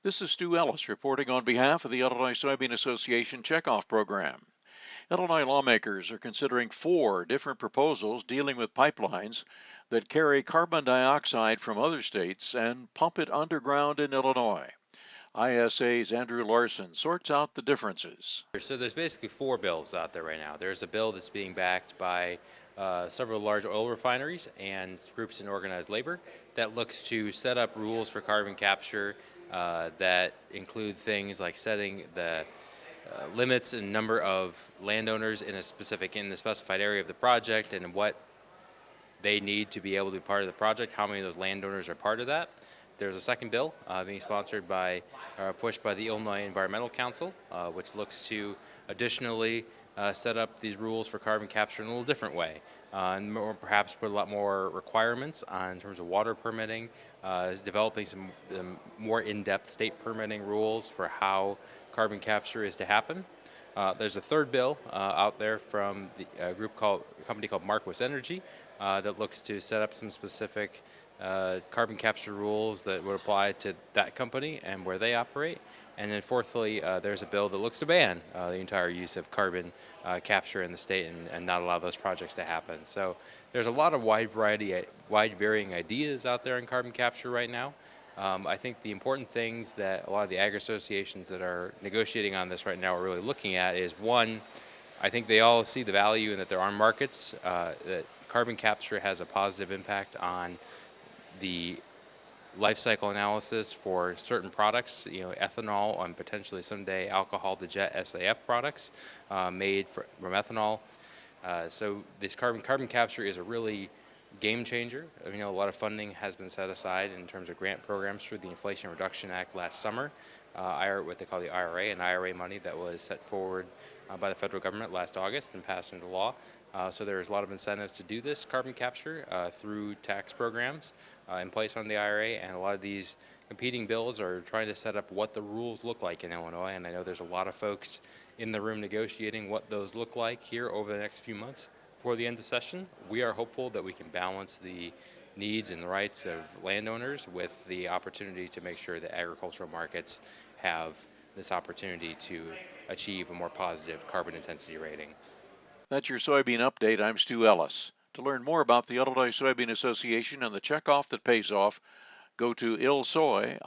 This is Stu Ellis reporting on behalf of the Illinois Soybean Association Checkoff Program. Illinois lawmakers are considering 4 different proposals dealing with pipelines that carry carbon dioxide from other states and pump it underground in Illinois. ISA's Andrew Larson sorts out the differences. So there's basically 4 bills out there right now. There's a bill that's being backed by several large oil refineries and groups in organized labor that looks to set up rules for carbon capture that include things like setting the limits and number of landowners in the specified area of the project and what they need to be able to be part of the project, how many of those landowners are part of that. There's a second bill being sponsored by, pushed by the Illinois Environmental Council, which looks to additionally set up these rules for carbon capture in a little different way, and perhaps put a lot more requirements on in terms of water permitting, developing some more in-depth state permitting rules for how carbon capture is to happen. There's a third bill out there from a company called Marquis Energy that looks to set up some specific carbon capture rules that would apply to that company and where they operate. And then fourthly, there's a bill that looks to ban the entire use of carbon capture in the state and not allow those projects to happen. So there's a lot of wide varying ideas out there in carbon capture right now. I think the important things that a lot of the ag associations that are negotiating on this right now are really looking at is, one, I think they all see the value in that there are markets, that carbon capture has a positive impact on the life cycle analysis for certain products, ethanol and potentially someday alcohol-to-jet SAF products made from ethanol. So this carbon capture is a really game changer. A lot of funding has been set aside in terms of grant programs through the Inflation Reduction Act last summer, what they call the IRA, and IRA money that was set forward by the federal government last August and passed into law. So there's a lot of incentives to do this carbon capture through tax programs in place on the IRA, and a lot of these competing bills are trying to set up what the rules look like in Illinois, and I know there's a lot of folks in the room negotiating what those look like here over the next few months before the end of session. We are hopeful that we can balance the needs and the rights of landowners with the opportunity to make sure that agricultural markets have this opportunity to achieve a more positive carbon intensity rating. That's your soybean update. I'm Stu Ellis. To learn more about the Illinois Soybean Association and the checkoff that pays off, go to ilsoy.org.